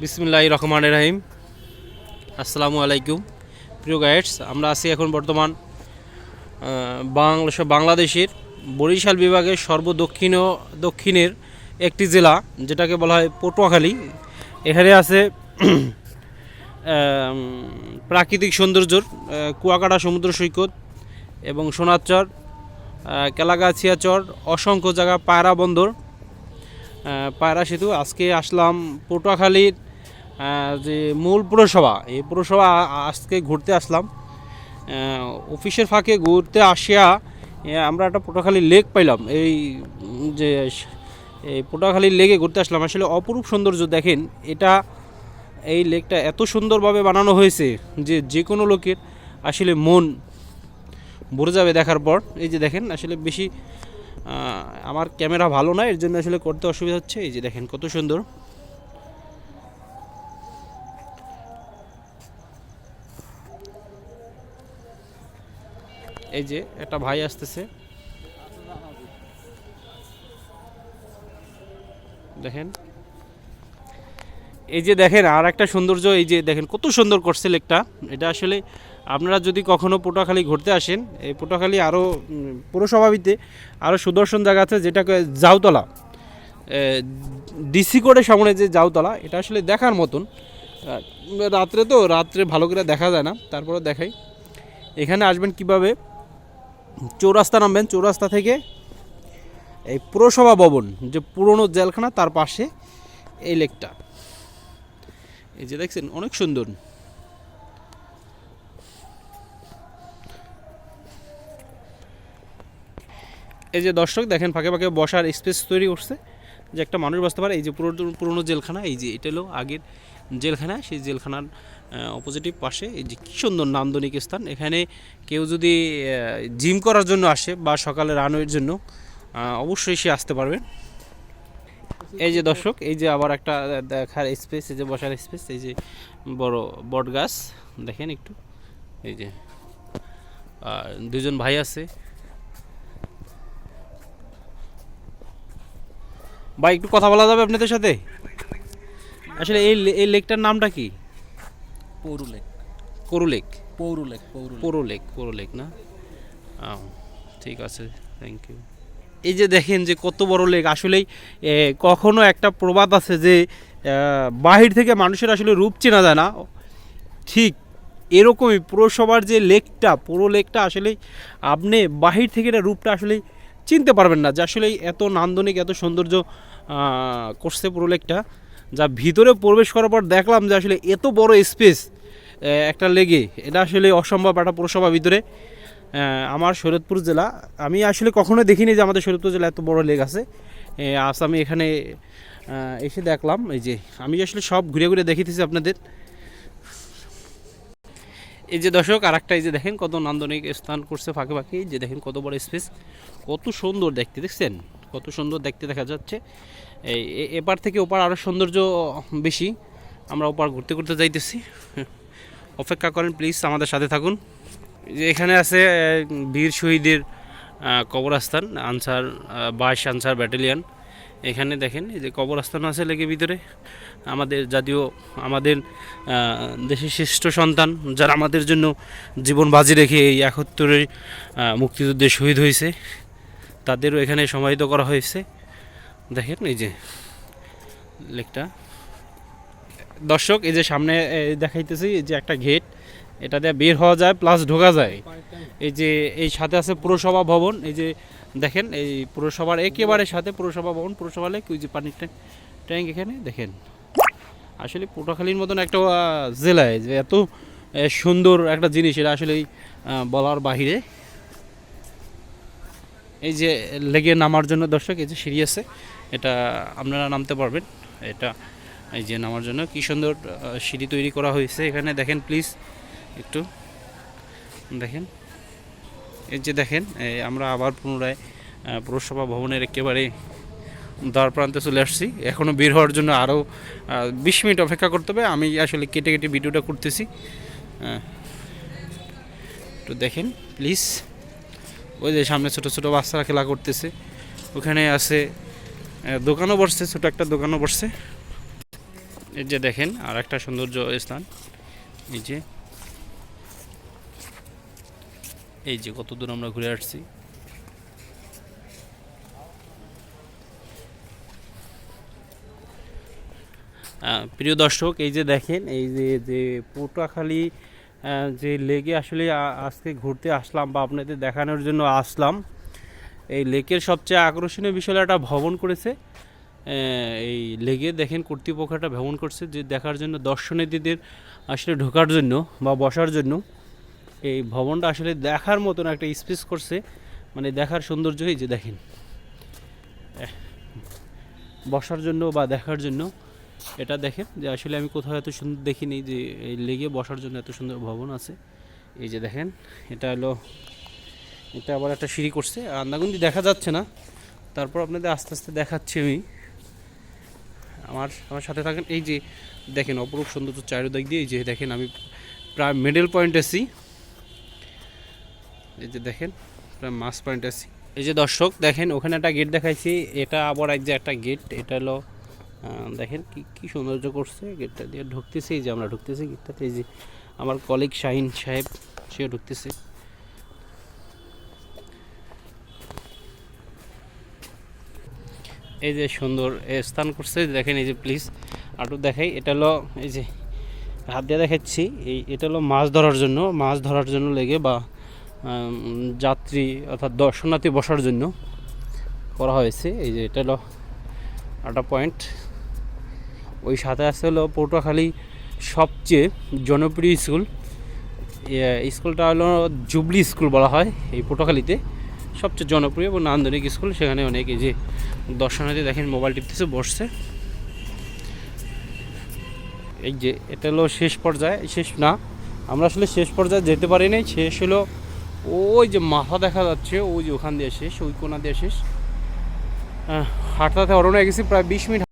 বিসমিল্লাহির রহমানির রহিম। আসসালামু আলাইকুম প্রিয় গাইডস, আমরা আছি এখন বর্তমান বাংলাদেশের বরিশাল বিভাগের দক্ষিণের একটি জেলা, যেটাকে বলা হয় পটুয়াখালী। এখানে আছে প্রাকৃতিক সৌন্দর্যর কুয়াকাটা সমুদ্র সৈকত এবং সোনারচর, কেলাগাছিয়া চর, অসংখ্য জায়গা, পায়রা বন্দর, পায়রা সেতু। আজকে আসলাম পটুয়াখালীর যে মূল পুরসভা, এই পুরসভা আজকে ঘুরতে আসলাম। অফিসের ফাঁকে ঘুরতে আসিয়া আমরা একটা পটুয়াখালী লেক পাইলাম। যে এই পটুয়াখালী লেকে ঘুরতে আসলাম। আসলে অপরূপ সৌন্দর্য দেখেন। এই লেকটা এত সুন্দরভাবে বানানো হয়েছে যে কোনো লোকের আসলে মন ভরে যাবে দেখার পর। এই যে দেখেন, আসলে বেশি আমার ক্যামেরা ভালো না, এর জন্য আসলে করতে অসুবিধা হচ্ছে। এই যে দেখেন কত সুন্দর। এই যে একটা ভাই আসতেছে, দেখেন। এই যে দেখেন আর একটা সৌন্দর্য, এই যে দেখেন কত সুন্দর করছে লেকটা। এটা আসলে আপনারা যদি কখনো পটুয়াখালী ঘুরতে আসেন, এই পটুয়াখালী আরও পৌরসভাবিতে আরও সুদর্শন জায়গা আছে, যেটাকে জাউতলা, ডিসি কোডের সামনে যে জাউতলা, এটা আসলে দেখার মতন। রাত্রে ভালো করে দেখা যায় না, তারপরে দেখাই। এখানে আসবেন কিভাবে, চৌরাস্তা নামবেন, চৌরাস্তা থেকে এই পুরসভা ভবন, যে পুরনো জেলখানা, তার পাশে এই লেকটা। এই যে দেখছেন অনেক সুন্দর। এই যে দর্শক দেখেন, ফাঁকে ফাঁকে বসার স্পেস তৈরি করছে, যে একটা মানুষ বসতে পারে। এই যে পুরনো জেলখানা, এই যে এটা হলো আগের জেলখানা। সেই জেলখানার অপোজিটিভ পাশে এই যে কী সুন্দর নান্দনিক স্থান। এখানে কেউ যদি জিম করার জন্য আসে বা সকালে রানওয়ের জন্য, অবশ্যই সে আসতে পারবে। এই যে দর্শক, এই যে আবার একটা দেখার স্পেস, এই যে বসার স্পেস, এই যে বড় বট গাছ দেখেন একটু। এই যে দুজন ভাই আছে। ভাই, একটু কথা বলা যাবে আপনাদের সাথে? আসলে এই লেকটার নামটা কি? পৌরুলেক করুলেক, পৌরুলেক পৌরলেক না? ঠিক আছে, থ্যাংক ইউ। এই যে দেখেন যে কত বড় লেক। আসলেই কখনো একটা প্রবাদ আছে যে বাহির থেকে মানুষের আসলে রূপ চেনা যায় না, ঠিক এরকমই পুরসভার যে লেকটা, পুরো লেকটা আসলে আপনি বাহির থেকে এটা রূপটা আসলে চিনতে পারবেন না, যে আসলে এত নান্দনিক, এত সৌন্দর্য করছে পুরো লেকটা। যা ভিতরে প্রবেশ করার পর দেখলাম যে আসলে এত বড় স্পেস একটা লেগে, এটা আসলে অসম্ভব একটা পুরসভা ভিতরে। আমার শরীয়তপুর জেলা, আমি আসলে কখনো দেখিনি যে আমাদের শরীয়তপুর জেলা এত বড় লেক আছে। আজ আমি এখানে এসে দেখলাম। এই যে আমি আসলে সব ঘুরে ঘুরে দেখিতেছি আপনাদের। এই যে দর্শক আর একটা, এই যে দেখেন কত নান্দনিক স্থান করছে ফাঁকে ফাঁকে। এই যে দেখেন কত বড় স্পেস, কত সুন্দর দেখতে, দেখছেন কত সুন্দর দেখতে দেখা যাচ্ছে। এই এপার থেকে ওপার আরও সৌন্দর্য বেশি। আমরা ওপার ঘুরতে ঘুরতে যাইতেছি, অপেক্ষা করেন প্লিজ, আমাদের সাথে থাকুন। যে এখানে আছে বীর শহীদের কবরস্থান, 22 আনসার ব্যাটালিয়ন। এখানে দেখেন এই যে কবরস্থান আছে লেকের ভিতরে। আমাদের দেশের শ্রেষ্ঠ সন্তান, যারা আমাদের জন্য জীবন বাজি রেখে এই 71-এর মুক্তিযুদ্ধে শহীদ হয়েছে, তাদেরও এখানে সমাহিত করা হয়েছে। দেখেন এই যে লেকটা। দর্শক এই যে সামনে দেখাইতেছি, এই যে একটা গেট, এটা দিয়ে বের হওয়া যায় প্লাস ঢোকা যায়। এই যে এই সাথে আছে পুরসভা ভবন। এই যে দেখেন, এই পুরসভার একেবারে সাথে পুরসভা ভবন, পুরসভা লেক, ওই যে পানির ট্যাঙ্ক এখানে দেখেন। আসলে পটুয়াখালীর মতন একটা জেলায় যে এত সুন্দর একটা জিনিস, এটা আসলে বলার বাহিরে। এই যে লেগে নামার জন্য দর্শক এই যে সিঁড়ি আছে, এটা আপনারা নামতে পারবেন। এটা এই যে নামার জন্য কি সুন্দর সিঁড়ি তৈরি করা হয়েছে এখানে, দেখেন প্লিজ একটু দেখেন। এই যে দেখেন, আমরা আবার পুনরায় পৌরসভা ভবনের একেবারে দ্বার প্রান্তে চলে আসছি। এখনও বের হওয়ার জন্য আরও 20 মিনিট অপেক্ষা করতে হবে। আমি আসলে কেটে কেটে ভিডিওটা করতেছি, একটু দেখেন প্লিজ। ওই যে সামনে ছোটো ছোটো বাচ্চারা খেলা করতেছে, ওখানে আছে দোকানও বসছে, ছোটো একটা দোকানও বসছে। এই যে দেখেন আর একটা সৌন্দর্য স্থান, এই যে কত দূর আমরা ঘুরে আসছি। প্রিয় দর্শক, এই যে দেখেন এই যে যে পটুয়াখালী যে লেকে আসলে আজকে ঘুরতে আসলাম বা আপনাদের দেখানোর জন্য আসলাম। এই লেকের সবচেয়ে আকর্ষণীয় বিষয় একটা ভবন করেছে এই লেকে, দেখেন কর্তৃপক্ষ একটা ভ্রমণ করছে যে দেখার জন্য, দর্শনার্থীদের আসলে ঢোকার জন্য বা বসার জন্য এই ভবনটা আসলে দেখার মতন একটা স্পেস করছে, মানে দেখার সৌন্দর্য। এই যে দেখেন বসার জন্য বা দেখার জন্য, এটা দেখেন যে আসলে আমি কোথাও এত সুন্দর দেখিনি যে এই লেগে বসার জন্য এত সুন্দর ভবন আছে। এই যে দেখেন এটা হলো, এটা আবার একটা সিঁড়ি করছে, আন্দাগুন্দি দেখা যাচ্ছে না, তারপর আপনাদের আস্তে আস্তে দেখাচ্ছি আমি। আমার সাথে থাকেন। এই যে দেখেন অপরূপ সৌন্দর্য চারিদিক দিয়ে। এই যে দেখেন আমি প্রায় মিডল পয়েন্ট আছি, এই যে দেখেন প্রায় মাস পয়েন্ট আছি। এই যে দর্শক দেখেন ওখানে একটা গেট দেখাইছি, এটা আবার এক যে একটা গেট, এটা হলো দেখেন কি কি সৌন্দর্য করছে, গেটটা দিয়ে ঢুকতেছে। এই যে আমরা ঢুকতেছি গেটটাতে, এই যে আমার কলিগ শাহিন সাহেব সেও ঢুকতেছে। এই যে সুন্দর স্থান করছে দেখেন, এই যে প্লিজ আটু দেখাই, এটা হলো এই যে হাত দিয়ে দেখাচ্ছি, এটা হলো মাছ ধরার জন্য লেগে বা যাত্রী অর্থাৎ দর্শনার্থী বসার জন্য করা হয়েছে। এই যে এটা হলো একটা পয়েন্ট। ওই সাথে আছে হলো পটুয়াখালী সবচেয়ে জনপ্রিয় স্কুলটা হলো জুবলি স্কুল বলা হয় এই পটুয়াখালীতে, সবচেয়ে জনপ্রিয় এবং নান্দনিক স্কুল। সেখানে অনেক এই যে দর্শনার্থী দেখেন মোবাইল টিপতেছে, বসছে। এই যে এটা হলো শেষ পর্যায়ে, শেষ না, আমরা আসলে শেষ পর্যায়ে যেতে পারি নাই, শেষ হলো ওই যে মাথা দেখা যাচ্ছে, ওই যে ওখান দিয়ে শেষ, ওই কোনা দিয়ে শেষ। হাঁটতে অরণ্য গেছি, প্রায় 20 মিনিট